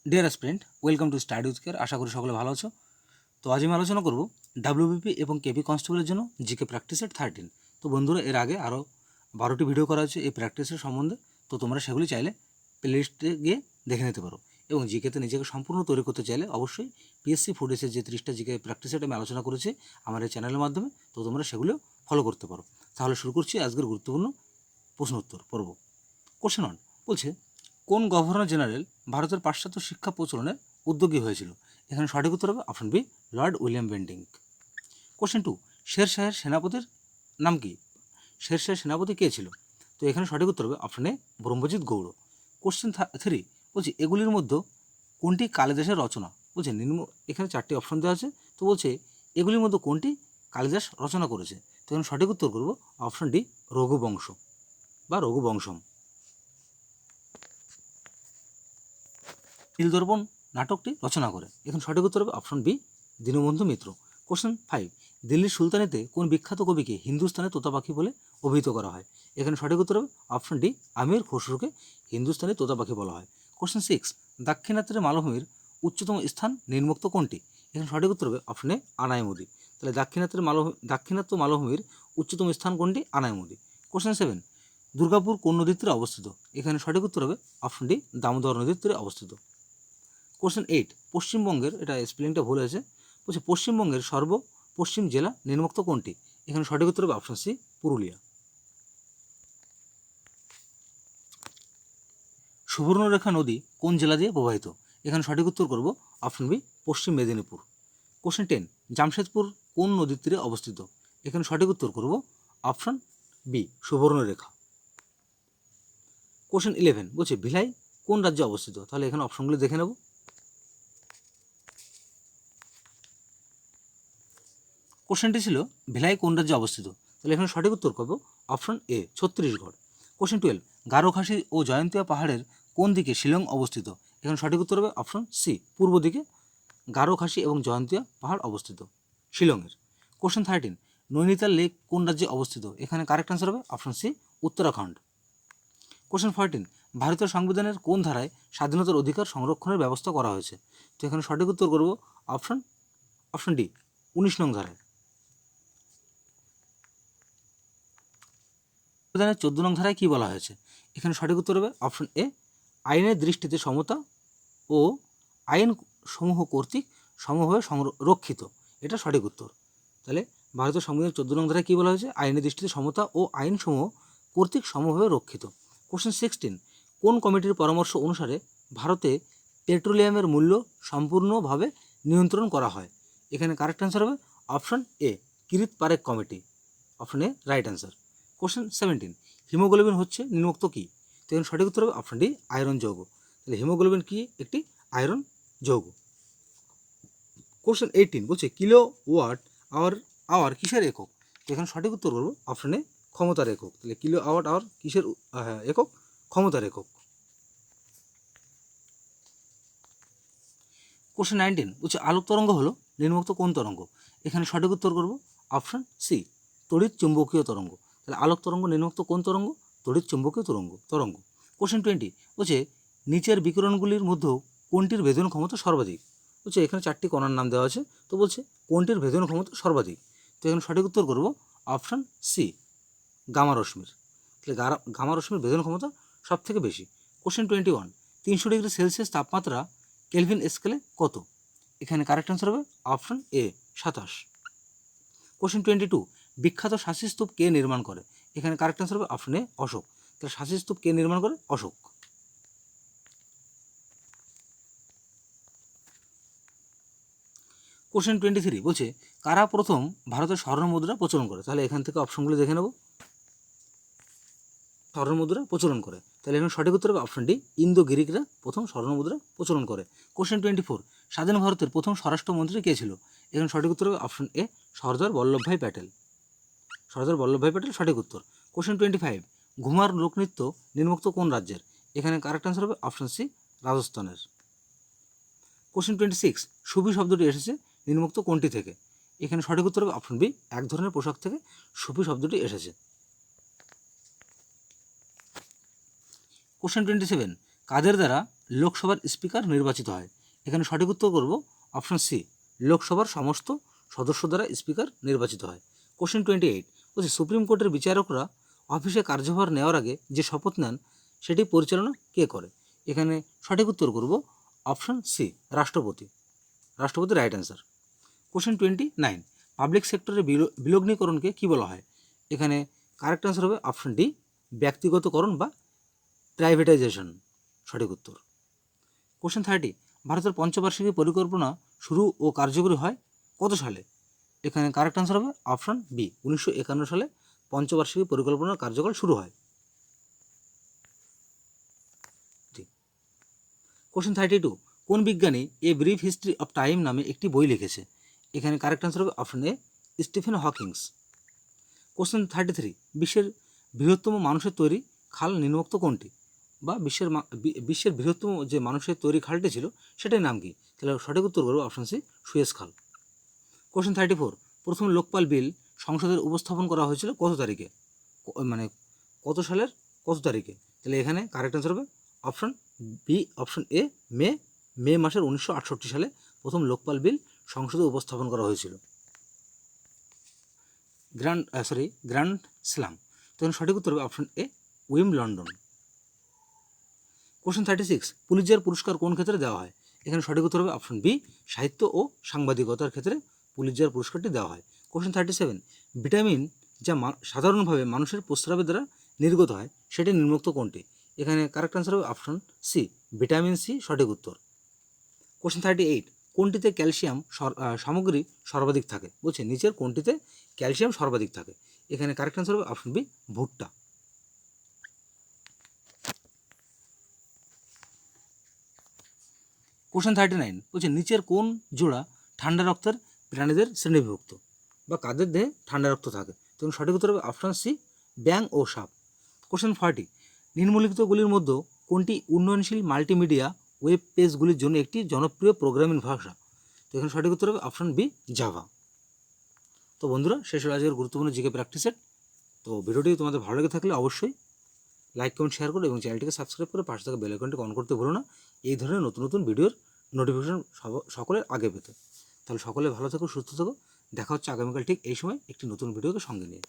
Deer student, welcome to study with care. আশা করি সকলে ভালো আছো। তো আজ আমি আলোচনা করব ডাব্লিউবিপি এবং কেপি কনস্টেবলের জন্য জিকে প্র্যাকটিস সেট 13। তো বন্ধুরা, এর আগে আরও 12টি ভিডিও করা হয়েছে এই প্র্যাকটিসের সম্বন্ধে। তো তোমরা সেগুলি চাইলে প্লেলিস্টে গিয়ে দেখে নিতে পারো। এবং জিকেতে নিজেকে সম্পূর্ণ তৈরি করতে চাইলে অবশ্যই পিএসসি ফুড এসের যে 30টা জিকে প্র্যাকটিস সেট আমি আলোচনা করেছি আমার এই চ্যানেলের মাধ্যমে, তো তোমরা সেগুলো ফলো করতে পারো। তাহলে শুরু করছি আজকের গুরুত্বপূর্ণ প্রশ্ন উত্তর পর্ব। কোশ্চেন 1 বলছে, কোন গভর্নর জেনারেল ভারতের পাশ্চাত্য শিক্ষা প্রচলনের উদ্যোগী হয়েছিল? এখানে সঠিক উত্তর হবে option B, Lord William Bentinck. Question 2, শেরশাহের সেনাপতির নাম কি? শেরশাহের সেনাপতি কে ছিল? তো এখানে সঠিক উত্তর হবে অপশন এ, ব্রহ্মজিৎ গৌড়। কোশ্চেন 3 বলছি, এগুলির মধ্যে কোনটি কালিদাসের রচনা? বলছে এখানে 4টি অপশন দেওয়া আছে। তো বলছে এগুলির মধ্যে কোনটি কালিদাস রচনা করেছে? তো এখানে সঠিক উত্তর করব অপশন ডি, রঘুবংশ বা রঘুবংশম। নীলদর্পণ নাটকটি রচনা করে? এখন সঠিক উত্তর হবে option B, Dinabandhu Mitra. Question 5, দিল্লির সুলতানিতে কোন বিখ্যাত কবিকে হিন্দুস্তানের তোতা পাখি বলে অভিহিত করা হয়? এখানে সঠিক উত্তর হবে অপশন ডি, আমির খসরুকে হিন্দুস্তানি তোতা পাখি বলা হয়। কোশ্চেন 6, দাক্ষিণাত্যের মালভূমির উচ্চতম স্থান নিম্নোক্ত কোনটি? এখানে সঠিক উত্তর হবে অপশন এ, আনাইমুদি। তাহলে দাক্ষিণাত্য মালভূমির উচ্চতম স্থান কোনটি? আনাইমুদি। কোশ্চেন 7, দুর্গাপুর কোন নদীর তীরে অবস্থিত? এখানে সঠিক উত্তর হবে অপশন ডি, দামোদর নদীর তীরে অবস্থিত। কোশ্চেন 8, পশ্চিমবঙ্গের, এটা স্পেলিংটা ভুল হয়েছে, বলছে পশ্চিমবঙ্গের সর্বপশ্চিম জেলা নিম্নোক্ত কোনটি? এখানে সঠিক উত্তর হবে অপশন সি, পুরুলিয়া। সুবর্ণরেখা নদী কোন জেলা দিয়ে প্রবাহিত? এখানে সঠিক উত্তর করব অপশন বি, পশ্চিম মেদিনীপুর। কোশ্চেন 10, জামশেদপুর কোন নদীর তীরে অবস্থিত? এখানে সঠিক উত্তর করব অপশন বি, সুবর্ণরেখা। কোশ্চেন 11 বলছে, ভিলাই কোন রাজ্যে অবস্থিত? তাহলে এখানে অপশনগুলি দেখে নেব। কোশ্চেনটি ছিল ভিলাই কোন রাজ্যে অবস্থিত? তাহলে এখানে সঠিক উত্তর করব অপশন এ, ছত্তিশগড়। কোশ্চেন 12, গারোখাসি ও জয়ন্তিয়া পাহাড়ের কোন দিকে শিলং অবস্থিত? এখানে সঠিক উত্তর হবে অপশন সি, পূর্ব দিকে গারোখাসি এবং জয়ন্তিয়া পাহাড় অবস্থিত শিলংয়ের। কোশ্চেন 13, নৈনিতাল লেক কোন রাজ্যে অবস্থিত? এখানে কারেক্ট আনসার হবে অপশন সি, উত্তরাখণ্ড। কোশ্চেন 14, ভারতীয় সংবিধানের কোন ধারায় স্বাধীনতার অধিকার সংরক্ষণের ব্যবস্থা করা হয়েছে? তো এখানে সঠিক উত্তর করব অপশন ডি, 19 নং ধারায়। সংবিধানের 14 নং ধারায় কী বলা হয়েছে? এখানে সঠিক উত্তর হবে অপশন এ, আইনের দৃষ্টিতে সমতা ও আইন সমূহ কর্তৃক সমভাবে সংরক্ষিত। এটা সঠিক উত্তর। তাহলে ভারতীয় সংবিধানের 14 নং ধারায় কী বলা হয়েছে? আইনের দৃষ্টিতে সমতা ও আইনসমূহ কর্তৃক সমভাবে রক্ষিত। কোশ্চেন 16, কোন কমিটির পরামর্শ অনুসারে ভারতে পেট্রোলিয়ামের মূল্য সম্পূর্ণভাবে নিয়ন্ত্রণ করা হয়? এখানে কারেক্ট অ্যান্সার হবে option A, Kirit Parekh committee. Option A right answer. Question 17, haemoglobin হচ্ছে নিম্নোক্ত কী? তো এখানে সঠিক উত্তর হবে অপশন ডি, আয়রন যৌগ। তাহলে হিমোগ্লোবিন কি? একটি আয়রন যৌগ। কোশ্চেন 18 বলছে, কিলো ওয়াট আওয়ার কিসের একক? তো এখানে সঠিক উত্তর করবো অপশন এ, ক্ষমতার একক। তাহলে কিলো ওয়াট আওয়ার কিসের একক? ক্ষমতার একক। কোশ্চেন 19 বলছে, আলোক তরঙ্গ হলো নিম্নোক্ত কোন তরঙ্গ? এখানে সঠিক উত্তর করব অপশন সি, তড়িৎ চুম্বকীয় তরঙ্গ। তাহলে আলোক তরঙ্গ নিম্নোক্ত কোন তরঙ্গ? তড়িৎ চুম্বকীয় তরঙ্গ। কোশ্চেন 20 বলছে, নিচের বিকিরণগুলির মধ্যেও কোনটির ভেদন ক্ষমতা সর্বাধিক? বলছে এখানে 4টি কণার নাম দেওয়া আছে। তো বলছে কোনটির ভেদন ক্ষমতা সর্বাধিক? তো এখানে সঠিক উত্তর করব অপশন সি, গামা রশ্মির। তাহলে গামা রশ্মির ভেদন ক্ষমতা সব থেকে বেশি। কোশ্চেন 21, 300 ডিগ্রি সেলসিয়াস তাপমাত্রা কেলভিন স্কেলে কত? এখানে কারেক্ট অ্যান্সার হবে অপশন এ, 27। কোশ্চেন 22, বিখ্যাত শাসি স্তূপ কে নির্মাণ করে? এখানে কারেক্ট অ্যান্সার হবে অপশন এ, অশোক। তাহলে শাসি স্তূপ কে নির্মাণ করে? অশোক। কোশ্চেন 23 বলছে, কারা প্রথম ভারতের স্বর্ণমুদ্রা প্রচলন করে? তাহলে এখান থেকে অপশনগুলি দেখে নেব। স্বর্ণমুদ্রা প্রচলন করে, তাহলে এখানে সঠিক উত্তর হবে অপশন ডি, ইন্দো গ্রিকরা প্রথম স্বর্ণমুদ্রা প্রচলন করে। কোশ্চেন 24, স্বাধীন ভারতের প্রথম স্বরাষ্ট্রমন্ত্রী কে ছিল? এখানে সঠিক উত্তর হবে অপশন এ, সর্দার বল্লভভাই প্যাটেল। সঠিক উত্তর। কোশ্চেন 25, ঘুমার লোকনৃত্য নিম্নোক্ত কোন রাজ্যের? এখানে কারেক্ট আনসার হবে অপশন সি, রাজস্থানের। কোশ্চেন 26, সুফি শব্দটি এসেছে নিম্নোক্ত কোনটি থেকে? এখানে সঠিক উত্তর হবে অপশন বি, এক ধরনের পোশাক থেকে সুফি শব্দটি এসেছে। কোশ্চেন 27, কাদের দ্বারা লোকসভার স্পিকার নির্বাচিত হয়? এখানে সঠিক উত্তর করব অপশন সি, লোকসভার সমস্ত সদস্য দ্বারা স্পিকার নির্বাচিত হয়। কোশ্চেন 28 বলছে সুপ্রিম কোর্টের বিচারকরা অফিসে কার্যভার নেওয়ার আগে যে শপথ নেন সেটি পরিচালনা কে করে? এখানে সঠিক উত্তর করব অপশন সি, রাষ্ট্রপতি। রাষ্ট্রপতি রাইট অ্যান্সার। কোশ্চেন 29 পাবলিক সেক্টরের বিলগ্নীকরণকে কী বলা হয়? এখানে কারেক্ট অ্যান্সার হবে অপশন ডি, ব্যক্তিগতকরণ বা প্রাইভেটাইজেশন। সঠিক উত্তর। কোশ্চেন 30 ভারতের পঞ্চবার্ষিকী পরিকল্পনা শুরু ও কার্যকরী হয় কত সালে? এখানে কারেক্ট অ্যান্সার হবে অপশন বি, 1951 সালে পঞ্চবার্ষিকী পরিকল্পনার কার্যকাল শুরু হয়। কোশ্চেন 32 কোন বিজ্ঞানী a brief history of time নামে একটি বই লিখেছে? এখানে কারেক্ট অ্যান্সার হবে অপশন এ, স্টিফেন হকিংস। কোশ্চেন 33 বিশ্বের বৃহত্তম মানুষের তৈরি খাল নিম্নোক্ত কোনটি? বা বিশ্বের বৃহত্তম যে মানুষের তৈরি খালটি ছিল সেটার নাম কি? তাহলে সঠিক উত্তর করবো অপশন সি, সুয়েজ খাল। কোশ্চেন 34 প্রথম লোকপাল বিল সংসদের উপস্থাপন করা হয়েছিল কত তারিখে? মানে কত সালের কত তারিখে? তাহলে এখানে কারেক্ট অ্যান্সার হবে অপশন বি, অপশন এ, মে মাসের 1968 সালে প্রথম লোকপাল বিল সংসদে উপস্থাপন করা হয়েছিল। Grand slam. তখন সঠিক উত্তর হবে অপশন এ, উইম্বলডন। কোশ্চেন 36 পুলিৎজার পুরস্কার কোন ক্ষেত্রে দেওয়া হয়? এখানে সঠিক উত্তর হবে অপশন বি, সাহিত্য ও সাংবাদিকতার ক্ষেত্রে পুলিৎজার পুরস্কারটি দেওয়া হয়। কোশ্চেন 37 ভিটামিন যা সাধারণভাবে মানুষের প্রস্রাবের দ্বারা নির্গত হয় সেটি নিম্নোক্ত কোনটি? এখানে কারেক্ট অ্যান্সার হবে অপশন সি, ভিটামিন সি। সঠিক উত্তর। কোশ্চেন 38 কোনটিতে ক্যালসিয়াম সামগ্রী সর্বাধিক থাকে? বলছে নিচের কোনটিতে ক্যালসিয়াম সর্বাধিক থাকে? এখানে কারেক্ট অ্যান্সার হবে অপশন বি, ভুট্টা। কোশ্চেন 39 বলছে নিচের কোন জোড়া ঠান্ডা রক্তের প্রাণীদের শ্রেণীভুক্ত? বা কাদের দেহে ঠান্ডা রক্ত থাকে? তখন সঠিক উত্তর হবে অপশন সি, ব্যাঙ ও সাপ। কোশ্চেন 40 নিম্নলিখিতগুলির মধ্যে কোনটি উন্নয়নশীল মাল্টিমিডিয়া ওয়েব পেজগুলির জন্য একটি জনপ্রিয় প্রোগ্রামিং ভাষা? তো এখানে সঠিক উত্তর হবে অপশন বি, জাভা। তো বন্ধুরা, শেষ হলো আজকের গুরুত্বপূর্ণ জিকে প্র্যাকটিসের। তো ভিডিওটি তোমাদের ভালো লেগে থাকলে অবশ্যই লাইক, কমেন্ট, শেয়ার করো এবং চ্যানেলটিকে সাবস্ক্রাইব করে পাশে থাকা বেল আইকনটি অন করতে ভুলো না এই ধরনের নতুন নতুন ভিডিওর নোটিফিকেশন সকলের আগে পেতে। তাহলে সকলে ভালো থেকো, সুস্থ থেকো। দেখা হচ্ছে আগামীকাল ঠিক এই সময় একটি নতুন ভিডিওকে সঙ্গে নিয়ে।